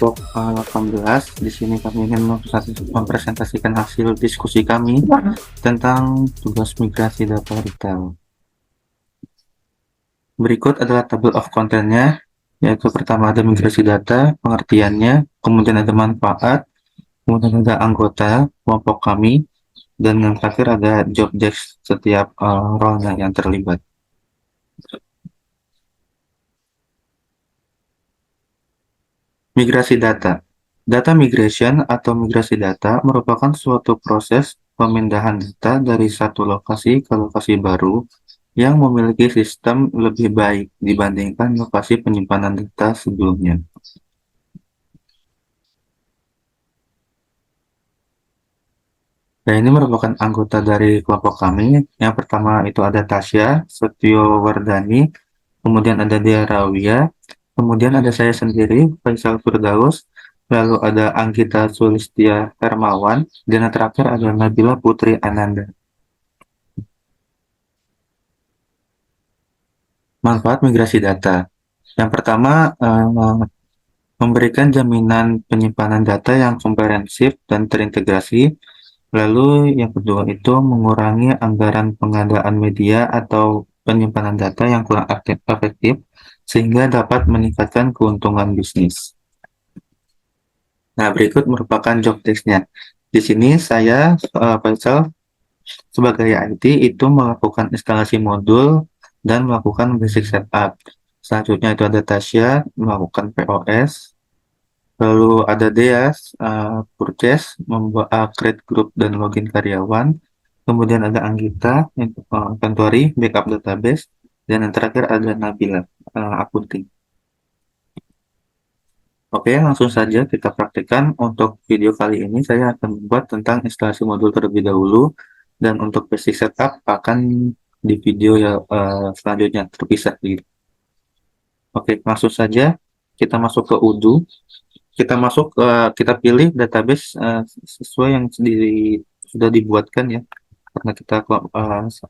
kelompok 18. Di sini kami ingin mempresentasikan hasil diskusi kami tentang tugas migrasi data retail. Berikut adalah table of content-nya, yaitu pertama ada migrasi data, pengertiannya, kemudian ada manfaat, kemudian ada anggota kelompok kami, dan yang terakhir ada job desk setiap role-nya yang terlibat. Migrasi data. Data migration atau migrasi data merupakan suatu proses pemindahan data dari satu lokasi ke lokasi baru yang memiliki sistem lebih baik dibandingkan lokasi penyimpanan data sebelumnya. Dan ini merupakan anggota dari kelompok kami. Yang pertama itu ada Tasya Setiowardani, kemudian ada Dea Rawia, kemudian ada saya sendiri, Faisal Firdaus, lalu ada Anggita Sulistia Hermawan, dan yang terakhir ada Nabila Putri Ananda. Manfaat migrasi data. Yang pertama, memberikan jaminan penyimpanan data yang komprehensif dan terintegrasi. Lalu yang kedua itu mengurangi anggaran pengadaan media atau penyimpanan data yang kurang efektif sehingga dapat meningkatkan keuntungan bisnis. Nah, berikut merupakan job desk-nya. Di sini saya, Faisal, sebagai IT itu melakukan instalasi modul dan melakukan basic setup. Selanjutnya itu ada Tasya melakukan POS, lalu ada Deas, purchase, membuat create group dan login karyawan. Kemudian ada Anggita, inventory, backup database. Dan yang terakhir ada Nabila, accounting. Oke, langsung saja kita praktikkan. Untuk video kali ini saya akan membuat tentang instalasi modul terlebih dahulu. Dan untuk basic setup akan di video ya selanjutnya terpisah gitu. Oke, langsung saja kita masuk ke Udu. Kita pilih database sesuai yang sudah dibuatkan ya, karena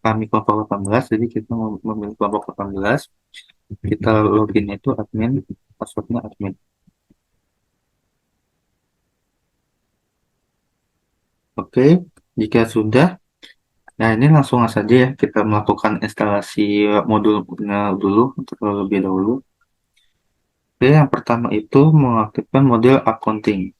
kami kelompok 18, jadi kita memilih kelompok 18. Kita login itu admin, passwordnya admin. Oke, jika sudah, nah ini langsung saja ya kita melakukan instalasi modulnya dulu terlebih dahulu. Oke, yang pertama itu mengaktifkan model accounting.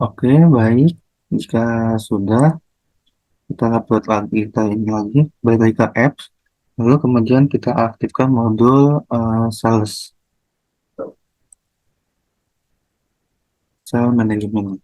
Oke, baik. Jika sudah, kita upload lagi, kita ini lagi, balik lagi ke apps, lalu kemudian kita aktifkan modul sales, sales management.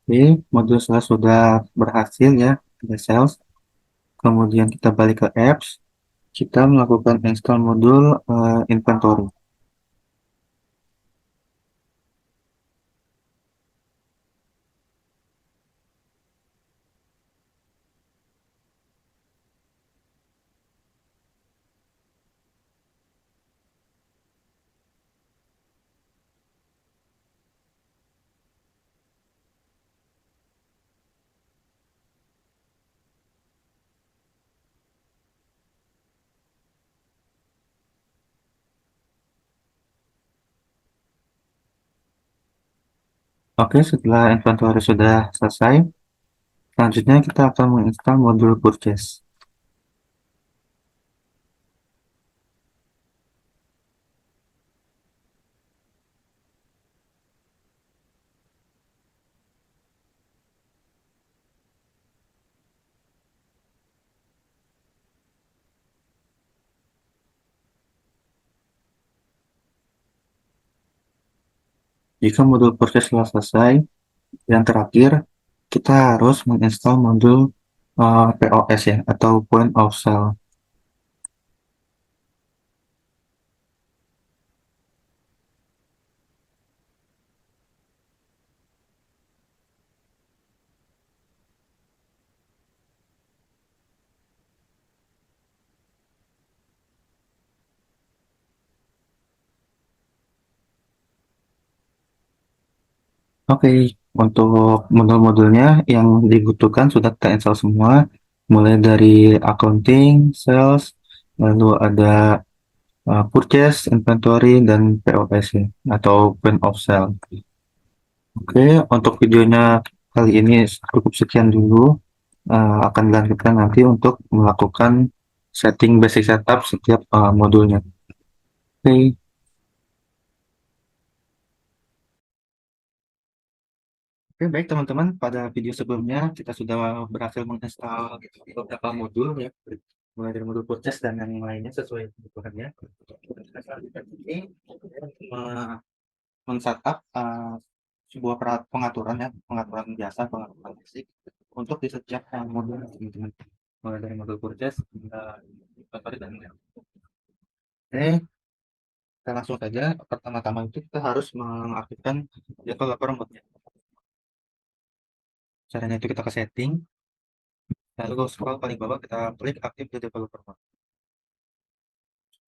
Oke, modul sales sudah berhasil ya, ada sales. Kemudian kita balik ke apps, kita melakukan install modul inventory. Oke, setelah inventory sudah selesai, selanjutnya kita akan menginstal modul purchase. Jika modul purchase telah selesai, yang terakhir kita harus menginstal modul POS ya, atau Point of Sale. Oke, untuk modul-modulnya yang dibutuhkan sudah kita install semua, mulai dari accounting, sales, lalu ada purchase, inventory, dan POS ya, atau point of sale. Oke, untuk videonya kali ini cukup sekian dulu. Akan dilanjutkan nanti untuk melakukan setting basic setup setiap modulnya. Oke, Oke, baik teman-teman. Pada video sebelumnya kita sudah berhasil menginstal beberapa modul ya, mulai dari modul purchase dan yang lainnya sesuai kebutuhannya. Kita selanjutnya ini men-setup sebuah pengaturan ya, pengaturan biasa, pengaturan basic untuk di setiap modul teman-teman. Mulai dari modul purchase hingga inventory dan lain-lain. Oke, kita langsung saja. Pertama-tama itu kita harus mengaktifkan developer mode. Caranya itu kita ke setting, lalu scroll paling bawah kita klik aktif di developer mode.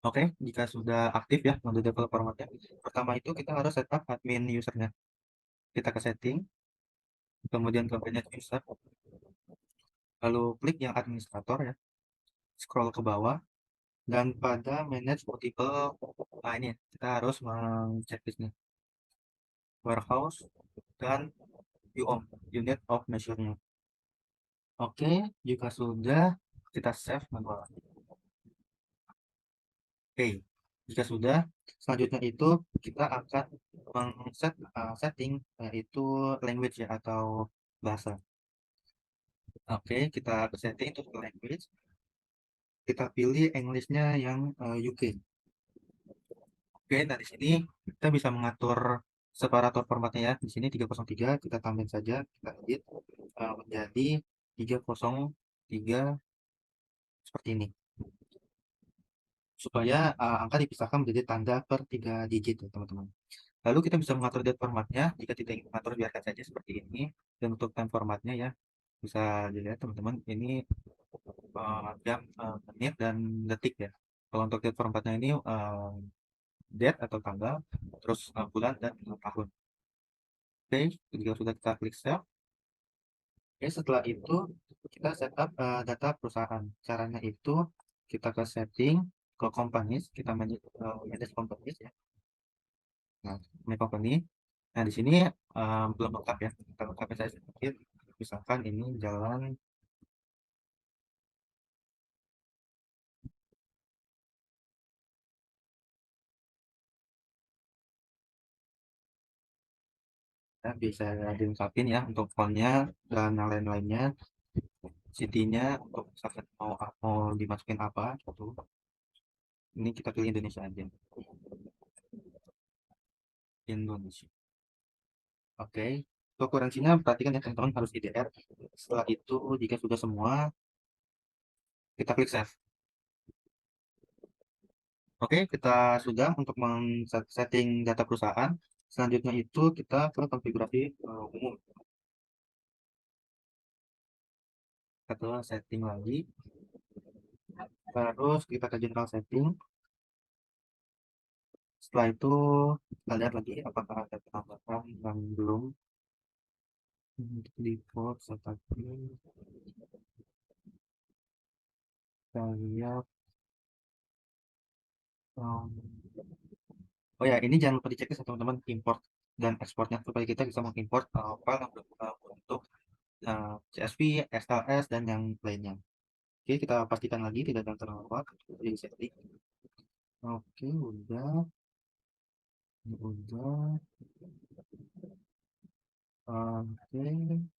Oke, jika sudah aktif ya mode developer mode-nya, pertama itu kita harus setup admin usernya. Kita ke setting, kemudian ke manage user, lalu klik yang administrator ya, scroll ke bawah, dan pada manage multiple, nah ini kita harus mengcek listnya, warehouse, dan UOM, unit of measure-nya. Oke, jika sudah, kita save manual. Oke, jika sudah, selanjutnya itu kita akan set setting yaitu language ya atau bahasa. Oke, kita setting untuk language. Kita pilih English-nya yang UK. Oke, nah di sini kita bisa mengatur separator formatnya ya. Di sini 303 kita tambahin saja, kita edit menjadi 303 seperti ini. Supaya angka dipisahkan menjadi tanda per 3 digit ya teman-teman. Lalu kita bisa mengatur date formatnya, jika tidak ingin mengatur biarkan saja seperti ini. Dan untuk time formatnya ya, bisa dilihat teman-teman, ini jam, menit, dan detik ya. Kalau untuk date formatnya ini date atau tanggal, terus bulan dan tahun. Oke, jika sudah kita klik save, oke, setelah itu kita setup data perusahaan. Caranya itu kita ke setting, ke companies, kita manage companies ya. Nah, My Company. Nah, di sini belum lengkap ya. Kita lengkapin saya sedikit. Misalkan ini jalan, ya, bisa dilengkapin ya untuk fontnya dan yang lain-lainnya. City-nya untuk misalkan mau dimasukin apa gitu. Ini kita pilih Indonesia aja. Indonesia. Oke. Untuk kuransinya perhatikan ya teman-teman harus IDR. Setelah itu jika sudah semua, kita klik save. Oke, kita sudah untuk setting data perusahaan. Selanjutnya itu kita ke konfigurasi umum. Kita ke setting lagi. Terus kita ke general setting. Setelah itu kita lihat lagi apakah ada penambahan yang belum. Untuk default seperti kita lihat. um, oh ya, ini jangan lupa dicek ya teman-teman import. dan ekspornya supaya kita bisa mengimport file yang untuk CSV, XLS, dan yang lainnya. Oke, kita pastikan lagi tidak ada yang terlewat. Jadi setting. Oke, udah. Oke,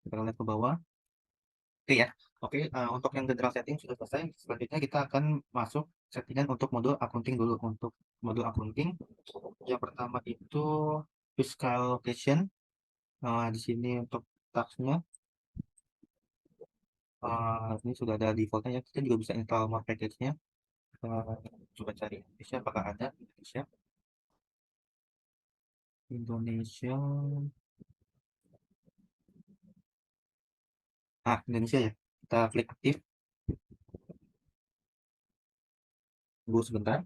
kita lihat ke bawah. Oke ya. Oke, untuk yang general setting sudah selesai. Selanjutnya kita akan masuk settingan untuk modul accounting dulu. Untuk modul accounting, yang pertama itu fiscal location. Di sini untuk taxnya, ini sudah ada defaultnya ya. Kita juga bisa install more package-nya. Uh, Coba cari Indonesia, apakah ada Indonesia. Indonesia. Indonesia ya. Kita klik aktif. Tunggu sebentar.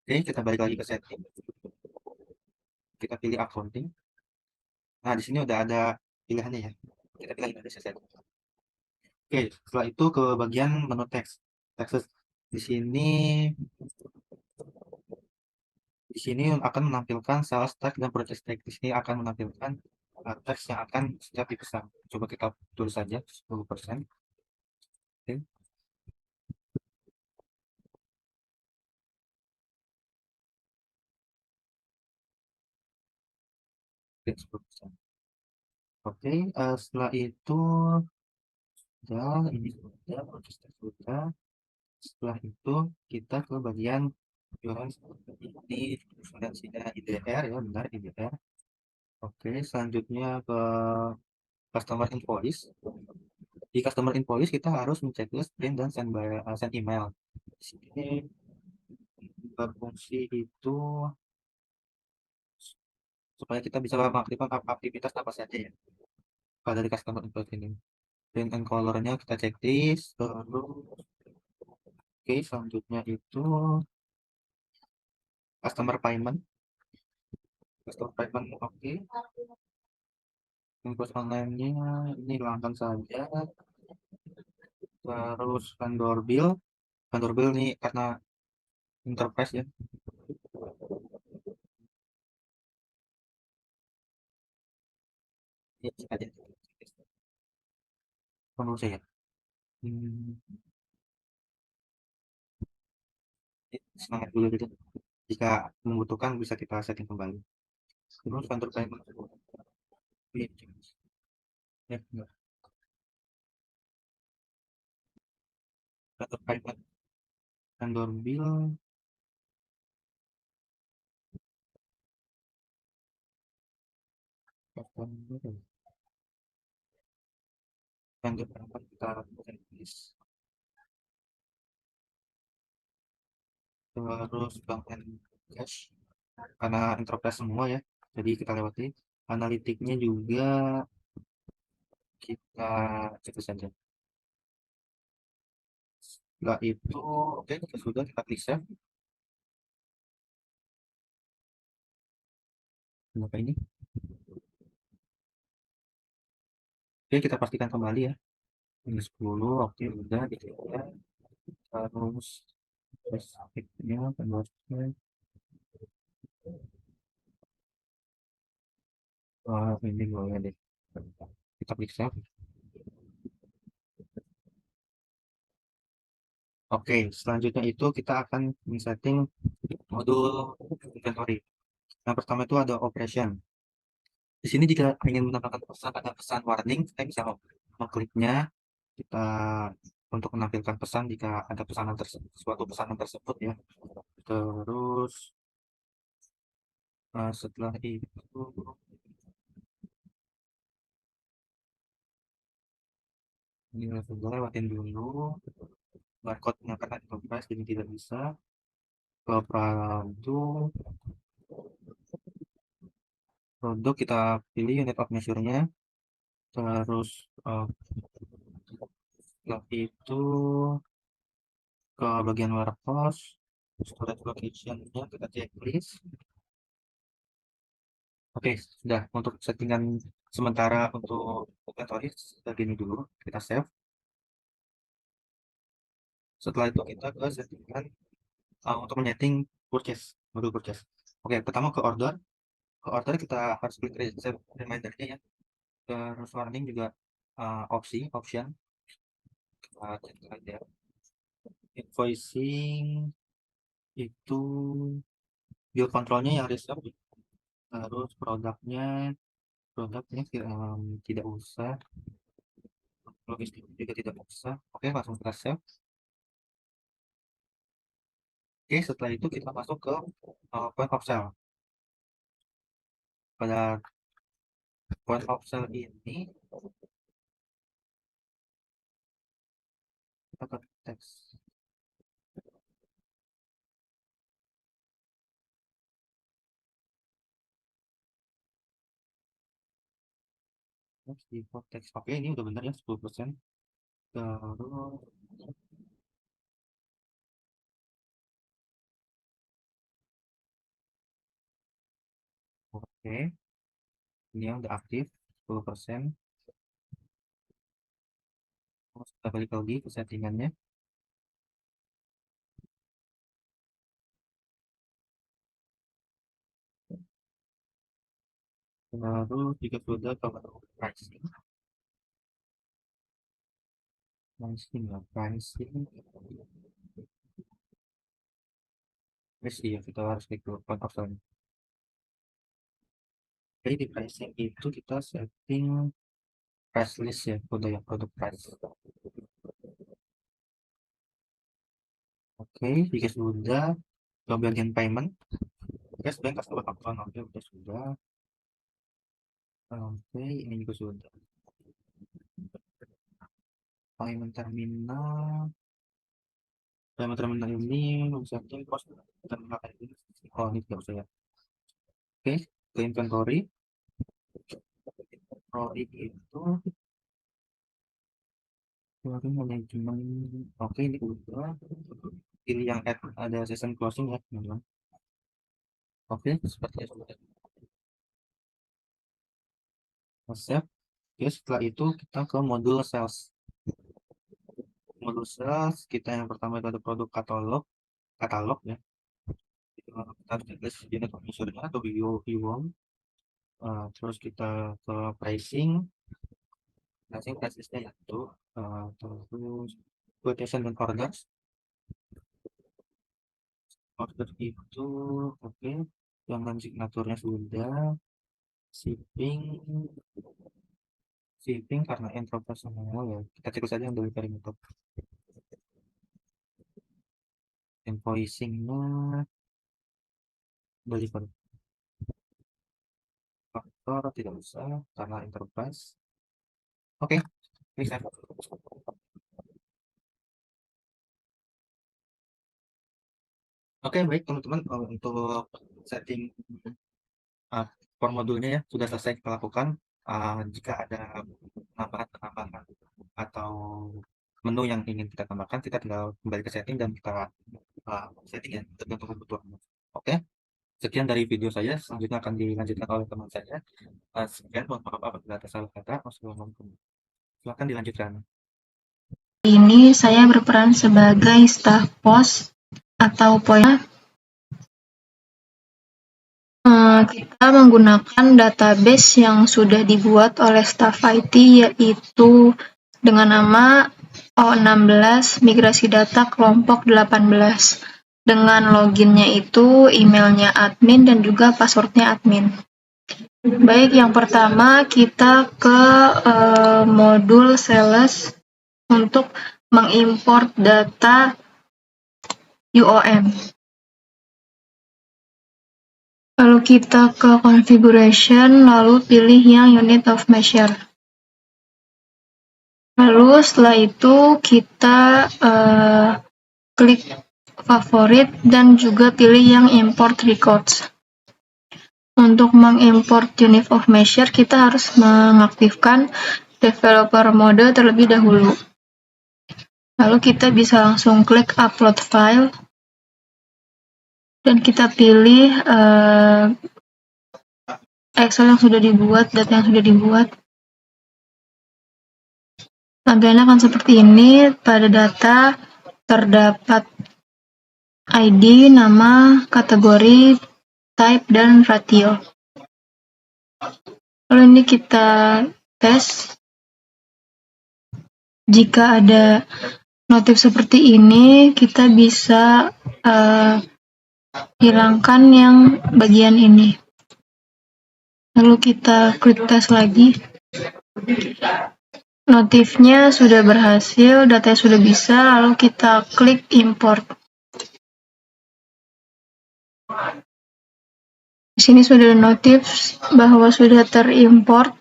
Oke, kita balik lagi ke setting. Kita pilih accounting. Nah, di sini udah ada pilihannya ya. Kita pilih Indonesia saja. Oke, setelah itu ke bagian menu teks. Text. Di sini di sini akan menampilkan sales tax dan purchase tax. Di sini akan menampilkan teks yang akan setiap dipesan. Coba kita tulis saja 10%. Oke, oke, 10%. Oke, setelah itu ini sudah purchase tax sudah. Setelah itu kita ke bagian iuran seperti ini, sudah IDR ya, benar IDR. Oke, selanjutnya ke customer invoice. Di customer invoice kita harus menceklis print dan send email. Di sini berfungsi itu supaya kita bisa mengaktifkan aktivitas apa saja ya pada dari customer invoice ini. Print and colornya kita checklist, terus oke, selanjutnya itu customer payment. Customer payment oke. Invoice online-nya ini hilangkan saja. Terus vendor bill nih karena enterprise ya. Ini aja. Menurut saya. Hmm, Semangat dulu gitu. Jika membutuhkan bisa kita setting kembali. Terus vendor payment. Ya, enggak. Vendor payment. Vendor bill. Vendor payment kita checklist. Terus bank and cash. Karena enterprise semua ya. Jadi kita lewati. Analitiknya juga kita cek saja. Setelah itu, oke, kita sudah kita klik save. Kenapa ini? Oke, kita pastikan kembali ya. Ini 10, oke, udah diklik ya. Terus aktifnya penulisnya. Ini boleh deh. Kita klik save. Oke, selanjutnya itu kita akan men-setting modul inventory. Yang pertama itu ada operation. Di sini jika ingin menambahkan pesan, ada pesan warning, kita bisa mengkliknya. Kita untuk menampilkan pesan jika ada pesanan tersebut, suatu pesanan tersebut ya. Terus setelah itu ini sudah lewatin dulu barcode-nya karena enterprise jadi tidak bisa ke produk kita pilih unit of measure-nya. Terus setelah itu ke bagian warehouse, storage location-nya kita checklist. Oke, sudah untuk settingan sementara untuk inventory segini dulu, kita save. Setelah itu kita ke settingan untuk menyeting purchase, modul purchase. Oke, pertama ke order. Ke order kita harus klik remindernya ya. Terus warning juga option. Kita cek aja. Invoicing itu bill controlnya yang reserve. Terus produknya tidak usah, logistik juga tidak usah. Oke, langsung kita save. Oke, setelah itu kita masuk ke point of sale. Pada point of sale ini kita ke teks. Terus di teks. Oke, ini udah benar ya 10%. Terus oke, ini yang udah aktif 10%. Terus kita balik lagi ke settingannya. Lalu jika sudah ke menu pricing, terus ya kita harus klik dulu point of sale. Jadi di pricing itu kita setting price list ya, udah ya produk price. Oke, jika sudah ke bagian payment, cashback customer upfront, oke udah sudah. Oke, ini juga sudah. Payment terminal ini setting cost terminal ini. Oh, ini tidak usah ya. Oke, ke inventory itu baru manajemen. Oke, ini udah pilih yang add ada season closing ya teman-teman. Oke, seperti itu. Save. Oke, setelah itu kita ke modul sales. Modul sales kita yang pertama itu ada produk katalog ya. Kita harus tulis unit of measure-nya atau view. Terus kita ke pricing price list-nya yaitu terus quotation dan orders. Order itu oke, yang dan signaturnya sudah. Shipping karena enterprise semua ya, kita cek saja yang delivery method. Invoicingnya delivery faktor tidak usah karena enterprise. Oke, bisa. Oke, baik teman-teman, untuk setting uh, core modulnya ya sudah selesai kita lakukan. Jika ada penambahan atau menu yang ingin kita tambahkan, kita tinggal kembali ke setting dan kita setting ya tergantung kebutuhan. Oke, sekian dari video saya. Selanjutnya akan dilanjutkan oleh teman saya. Sekian, mohon maaf apabila ada salah kata. Wassalamualaikum. Silakan dilanjutkan. Ini saya berperan sebagai staf pos atau poin. Kita menggunakan database yang sudah dibuat oleh staf IT, yaitu dengan nama O16 migrasi data kelompok 18. Dengan loginnya itu emailnya admin dan juga passwordnya admin. Baik, yang pertama kita ke modul sales untuk mengimport data UOM. Lalu kita ke configuration, lalu pilih yang unit of measure. Lalu setelah itu kita klik favorit dan juga pilih yang import records. Untuk mengimport unit of measure, kita harus mengaktifkan developer mode terlebih dahulu. Lalu kita bisa langsung klik upload file dan kita pilih Excel yang sudah dibuat, data yang sudah dibuat. Tampilannya akan seperti ini. Pada data terdapat ID, nama, kategori, type, dan ratio. Lalu ini kita tes. Jika ada notif seperti ini, kita bisa hilangkan yang bagian ini. Lalu kita klik tes lagi. Notifnya sudah berhasil, datanya sudah bisa, lalu kita klik import. Di sini sudah ada notif bahwa sudah terimport.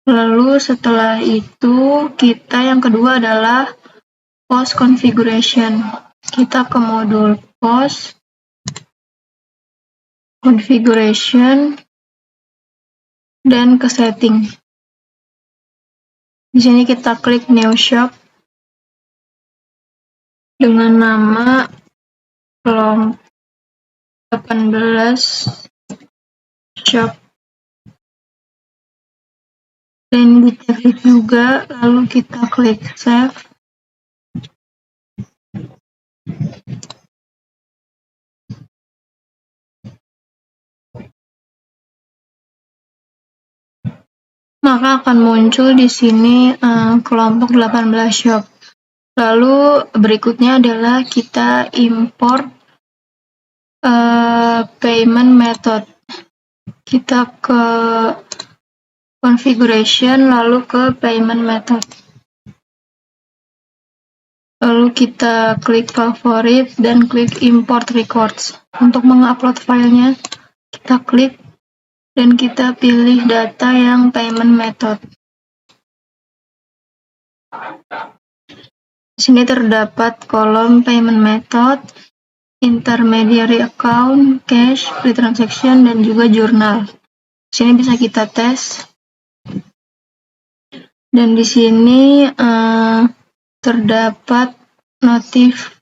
Lalu setelah itu yang kedua adalah post configuration. Kita ke modul post configuration dan ke setting. Di sini kita klik new shop dengan nama kelompok 18 shop. Dan kita klik juga, lalu kita klik save. Maka akan muncul di sini kelompok 18 shop. Lalu berikutnya adalah kita import payment method. Kita ke configuration, lalu ke payment method. Lalu kita klik favorit dan klik import records. Untuk mengupload filenya, kita klik dan kita pilih data yang payment method. Di sini terdapat kolom payment method, intermediary account, cash, free transaction, dan juga jurnal. Di sini bisa kita tes. Dan di sini terdapat notif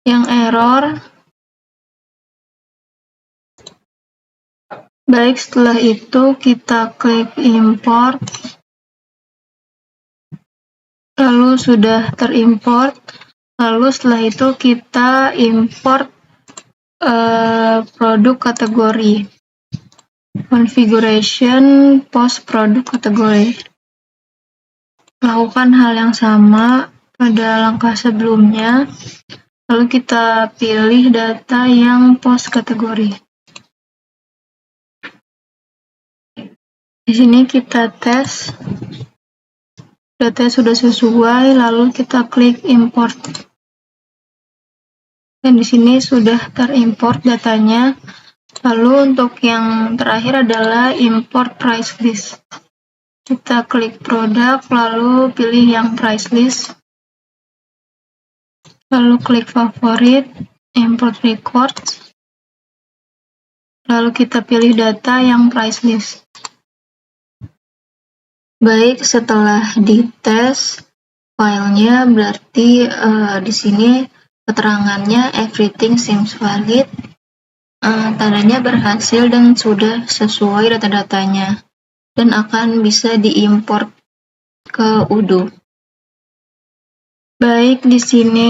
yang error. Baik, setelah itu kita klik import. Lalu sudah terimport. Lalu setelah itu kita import produk kategori. Configuration post produk kategori. Lakukan hal yang sama pada langkah sebelumnya. Lalu kita pilih data yang post kategori. Di sini kita tes. Datanya sudah sesuai, lalu kita klik import. Dan di sini sudah terimport datanya. Lalu untuk yang terakhir adalah import price list. Kita klik produk, lalu pilih yang price list. Lalu klik favorit, import records. Lalu kita pilih data yang price list. Baik, setelah dites filenya, berarti di sini keterangannya everything seems valid. Tandanya berhasil dan sudah sesuai data-datanya dan akan bisa diimport ke Odoo. Baik, di sini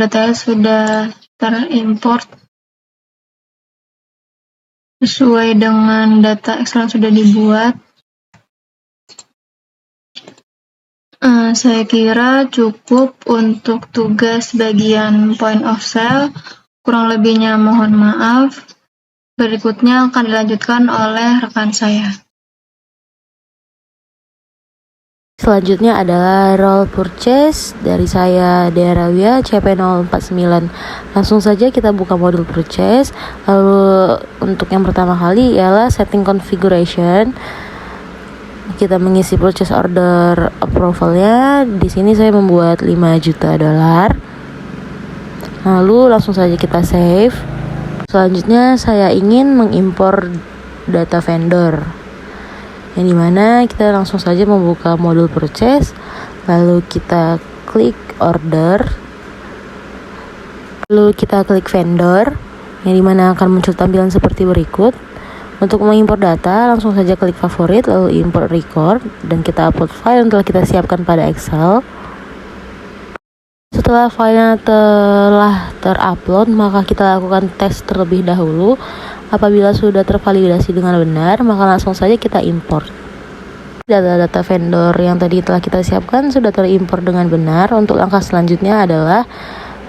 datanya sudah terimport sesuai dengan data Excel yang sudah dibuat. Saya kira cukup untuk tugas bagian point of sale. Kurang lebihnya mohon maaf. Berikutnya akan dilanjutkan oleh rekan saya. Selanjutnya adalah role purchase dari saya Derawia CP049. Langsung saja kita buka modul purchase. Lalu untuk yang pertama kali ialah setting configuration. Kita mengisi purchase order approvalnya. Di sini saya membuat 5 juta dolar. Lalu langsung saja kita save. Selanjutnya saya ingin mengimpor data vendor, yang dimana kita langsung saja membuka modul purchase. Lalu kita klik order. Lalu kita klik vendor, yang dimana akan muncul tampilan seperti berikut. Untuk mengimpor data, langsung saja klik favorit, lalu import record, dan kita upload file yang telah kita siapkan pada Excel. Setelah filenya telah terupload, maka kita lakukan tes terlebih dahulu. Apabila sudah tervalidasi dengan benar, maka langsung saja kita import. Data-data vendor yang tadi telah kita siapkan sudah terimpor dengan benar. Untuk langkah selanjutnya adalah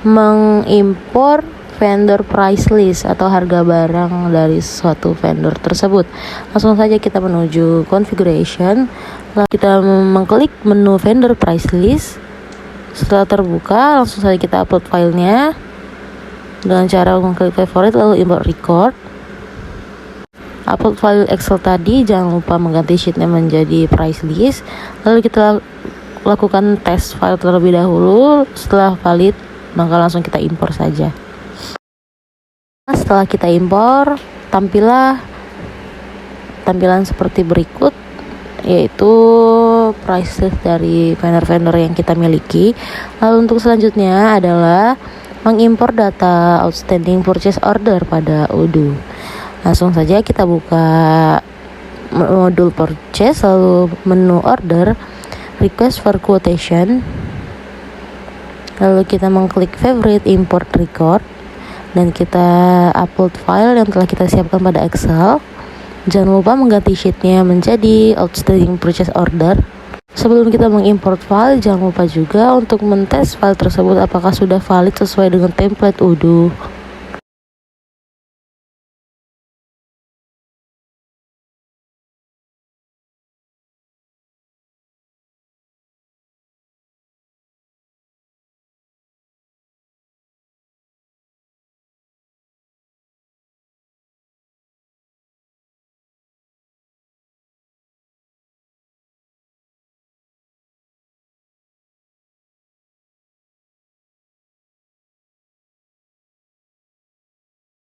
mengimpor vendor price list atau harga barang dari suatu vendor tersebut. Langsung saja kita menuju configuration, lalu kita mengklik menu vendor price list. Setelah terbuka, langsung saja kita upload filenya dengan cara mengklik favorite lalu import record. Upload file Excel tadi, jangan lupa mengganti sheetnya menjadi price list. Lalu kita lakukan test file terlebih dahulu. Setelah valid, maka langsung kita impor saja. Setelah kita impor, tampilan seperti berikut, yaitu price list dari vendor-vendor yang kita miliki. Lalu untuk selanjutnya adalah mengimpor data outstanding purchase order pada Odoo. Langsung saja kita buka modul purchase, lalu menu order, request for quotation, lalu kita mengklik favorite import record, dan kita upload file yang telah kita siapkan pada Excel. Jangan lupa mengganti sheetnya menjadi outstanding purchase order. Sebelum kita mengimport file, jangan lupa juga untuk mentes file tersebut apakah sudah valid sesuai dengan template Odoo.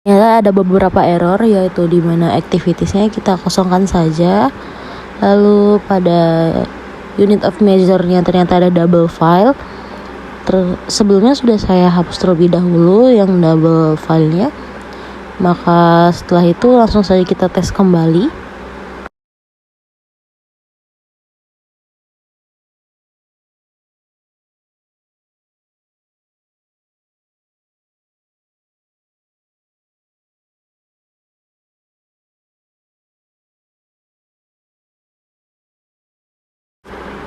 Ternyata ada beberapa error, yaitu di mana activitiesnya kita kosongkan saja. Lalu pada unit of measure-nya ternyata ada double file. Sebelumnya sudah saya hapus terlebih dahulu yang double filenya. Maka setelah itu langsung saja kita tes kembali.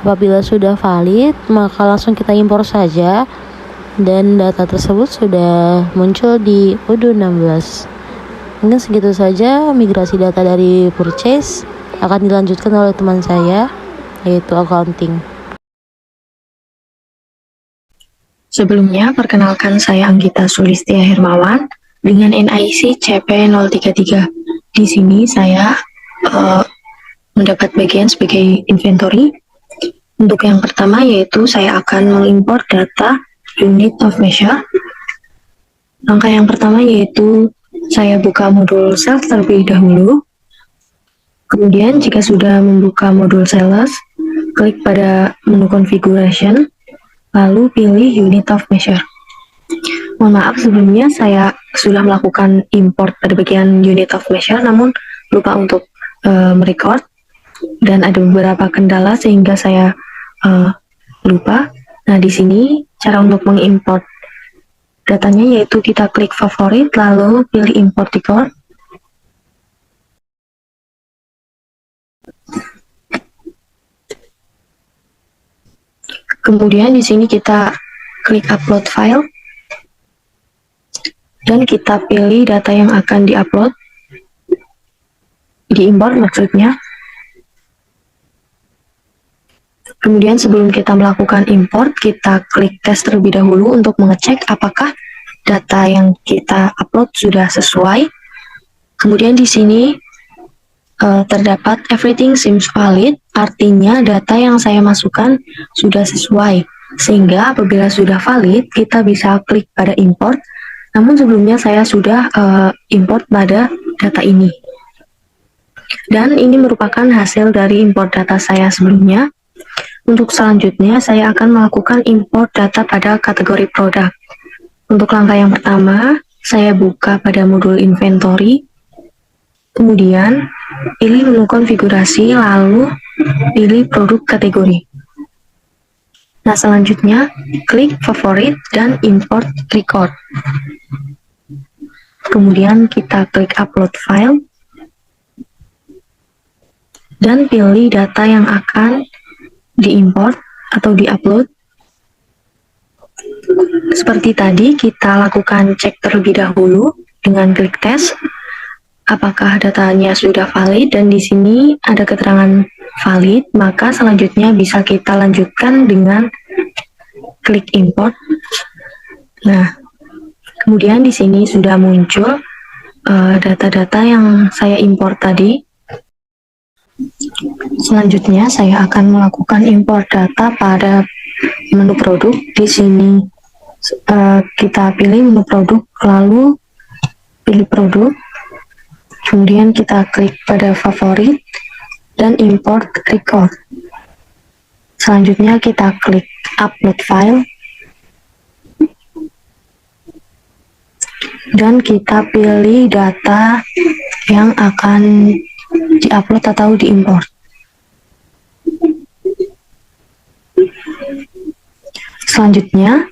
Apabila sudah valid, maka langsung kita impor saja, dan data tersebut sudah muncul di Odoo 16. Mungkin segitu saja migrasi data dari purchase. Akan dilanjutkan oleh teman saya, yaitu accounting. Sebelumnya, perkenalkan saya Anggita Sulistia Hermawan dengan NIC CP033. Di sini saya mendapat bagian sebagai inventory. Untuk yang pertama yaitu saya akan mengimpor data unit of measure. Langkah yang pertama yaitu saya buka modul sales terlebih dahulu. Kemudian jika sudah membuka modul sales, klik pada menu configuration, lalu pilih unit of measure. Mohon maaf sebelumnya saya sudah melakukan import pada bagian unit of measure, namun lupa untuk merecord dan ada beberapa kendala sehingga saya lupa. Nah, di sini cara untuk mengimport datanya yaitu kita klik favorit lalu pilih import record. Kemudian di sini kita klik upload file dan kita pilih data yang akan diupload, diimport maksudnya. Kemudian sebelum kita melakukan import, kita klik tes terlebih dahulu untuk mengecek apakah data yang kita upload sudah sesuai. Kemudian di sini terdapat everything seems valid, artinya data yang saya masukkan sudah sesuai. Sehingga apabila sudah valid, kita bisa klik pada import. Namun sebelumnya saya sudah import pada data ini. Dan ini merupakan hasil dari import data saya sebelumnya. Untuk selanjutnya, saya akan melakukan import data pada kategori produk. Untuk langkah yang pertama, saya buka pada modul inventory, kemudian pilih menu konfigurasi, lalu pilih produk kategori. Nah, selanjutnya, klik favorit dan import record. kemudian kita klik upload file, dan pilih data yang akan diimport atau diupload. Seperti tadi, kita lakukan cek terlebih dahulu dengan klik tes apakah datanya sudah valid, dan di sini ada keterangan valid, maka selanjutnya bisa kita lanjutkan dengan klik import. Nah, kemudian di sini sudah muncul data-data yang saya import tadi. Selanjutnya saya akan melakukan import data pada menu produk. Di sini kita pilih menu produk, lalu pilih produk, kemudian kita klik pada favorit dan import record. Selanjutnya kita klik upload file dan kita pilih data yang akan diupload atau diimport. Selanjutnya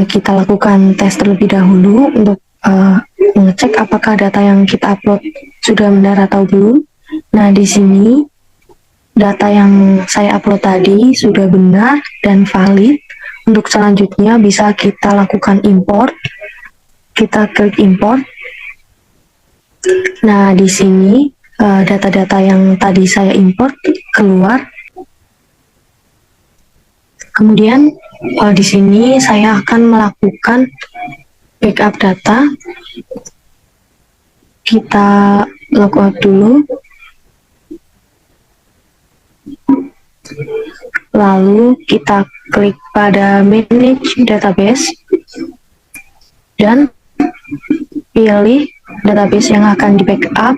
kita lakukan tes terlebih dahulu untuk mengecek apakah data yang kita upload sudah benar atau belum. Nah, di sini data yang saya upload tadi sudah benar dan valid. Untuk selanjutnya bisa kita lakukan import. Kita klik import. Nah, di sini data-data yang tadi saya import keluar. Kemudian di sini saya akan melakukan backup data. Kita logout dulu. Lalu kita klik pada manage database dan pilih database yang akan di backup.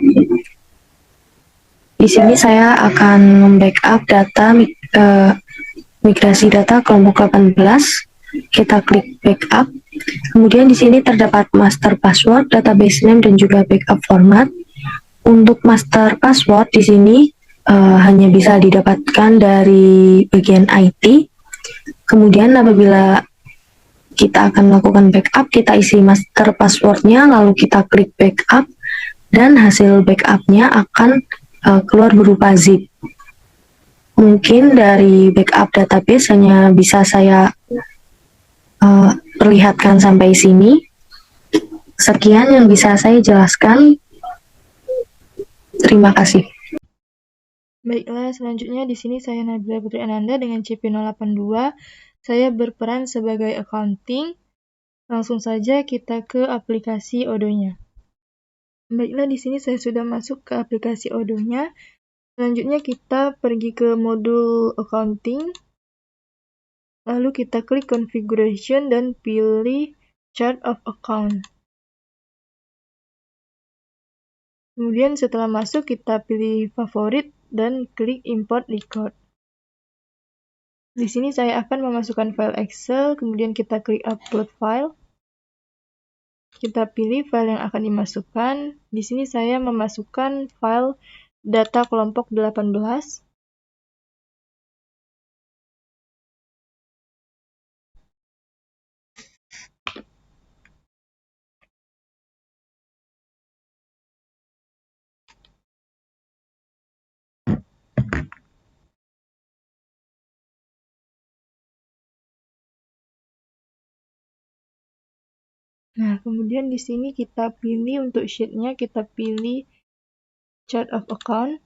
Di sini saya akan membackup data migrasi data kelompok 18. Kita klik backup. Kemudian di sini terdapat master password, database name, dan juga backup format. Untuk master password di sini hanya bisa didapatkan dari bagian IT. Kemudian apabila kita akan melakukan backup, kita isi master passwordnya, lalu kita klik backup, dan hasil backupnya akan keluar berupa zip. Mungkin dari backup database hanya bisa saya perlihatkan sampai sini. Sekian yang bisa saya jelaskan. Terima kasih. Baiklah, selanjutnya di sini saya Nabila Putri Ananda dengan CP082. Saya berperan sebagai accounting. Langsung saja kita ke aplikasi Odoo-nya. Baiklah, di sini saya sudah masuk ke aplikasi Odoo-nya. Selanjutnya kita pergi ke modul accounting. Lalu kita klik configuration dan pilih chart of account. Kemudian setelah masuk kita pilih favorit dan klik import record. Di sini saya akan memasukkan file Excel, kemudian kita klik upload file. Kita pilih file yang akan dimasukkan. Di sini saya memasukkan file data kelompok 18. Nah, kemudian di sini kita pilih untuk sheet-nya, kita pilih chart of account.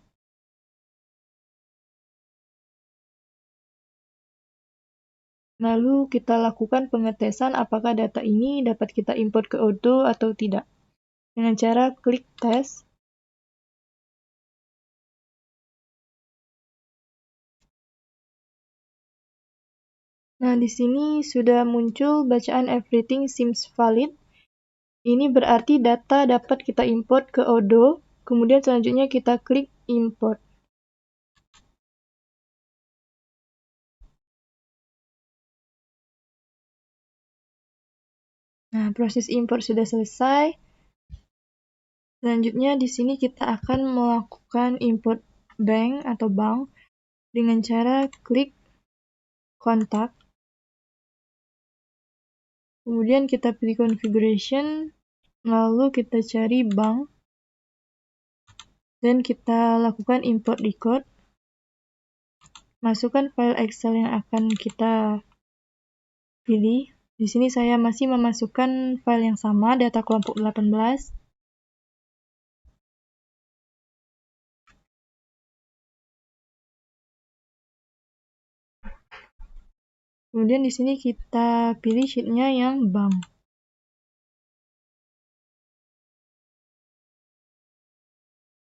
Lalu kita lakukan pengetesan apakah data ini dapat kita import ke Odoo atau tidak. Dengan cara klik tes. Nah, di sini sudah muncul bacaan everything seems valid. Ini berarti data dapat kita import ke Odoo. Kemudian selanjutnya kita klik import. Nah, proses import sudah selesai. Selanjutnya di sini kita akan melakukan import bank atau bank dengan cara klik kontak. Kemudian kita pilih configuration lalu kita cari bank, dan kita lakukan import record. Masukkan file Excel yang akan kita pilih. Di sini saya masih memasukkan file yang sama, data kelompok 18. Kemudian di sini kita pilih sheet-nya yang bank.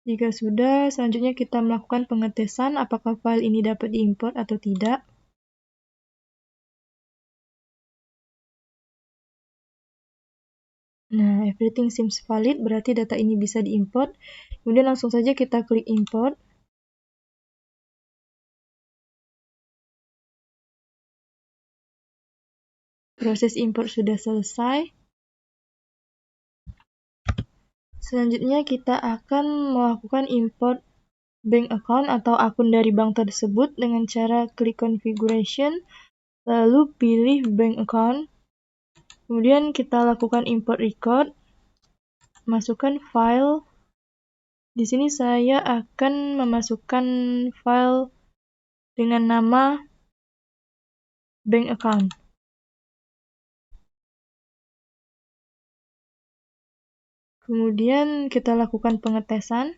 Jika sudah, selanjutnya kita melakukan pengetesan apakah file ini dapat diimport atau tidak. Nah, everything seems valid, berarti data ini bisa diimport. Kemudian langsung saja kita klik import. Proses import sudah selesai. Selanjutnya kita akan melakukan import bank account atau akun dari bank tersebut dengan cara klik configuration, lalu pilih bank account. Kemudian kita lakukan import record, masukkan file. Di sini saya akan memasukkan file dengan nama bank account. Kemudian kita lakukan pengetesan.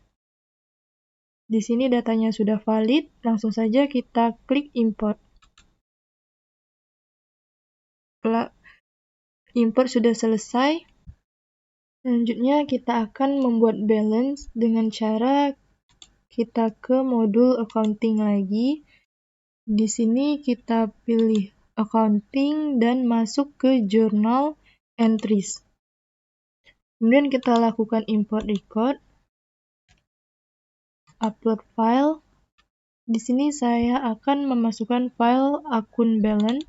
Di sini datanya sudah valid, langsung saja kita klik import. Import sudah selesai. Selanjutnya kita akan membuat balance dengan cara kita ke modul accounting lagi. Di sini kita pilih accounting dan masuk ke journal entries. Kemudian kita lakukan import record, upload file. Di sini saya akan memasukkan file akun balance.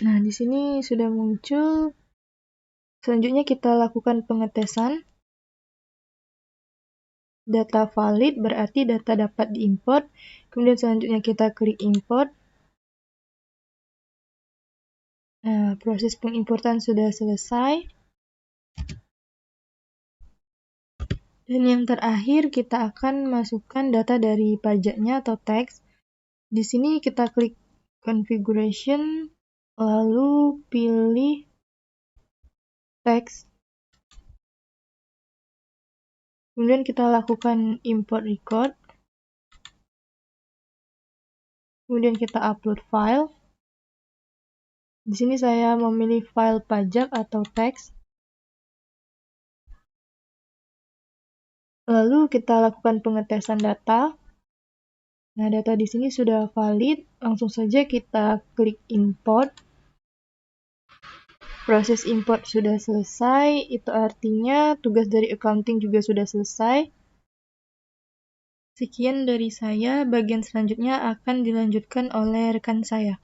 Nah, di sini sudah muncul. Selanjutnya kita lakukan pengetesan. Data valid berarti data dapat diimport. Kemudian selanjutnya kita klik import. Nah, proses pengimportan sudah selesai. Dan yang terakhir kita akan masukkan data dari pajaknya atau tax. Di sini kita klik configuration, lalu pilih tax. Kemudian kita lakukan import record. Kemudian kita upload file. Di sini saya memilih file pajak atau tax. Lalu kita lakukan pengetesan data. Nah, data di sini sudah valid. Langsung saja kita klik import. Proses import sudah selesai. Itu artinya tugas dari accounting juga sudah selesai. Sekian dari saya. Bagian selanjutnya akan dilanjutkan oleh rekan saya.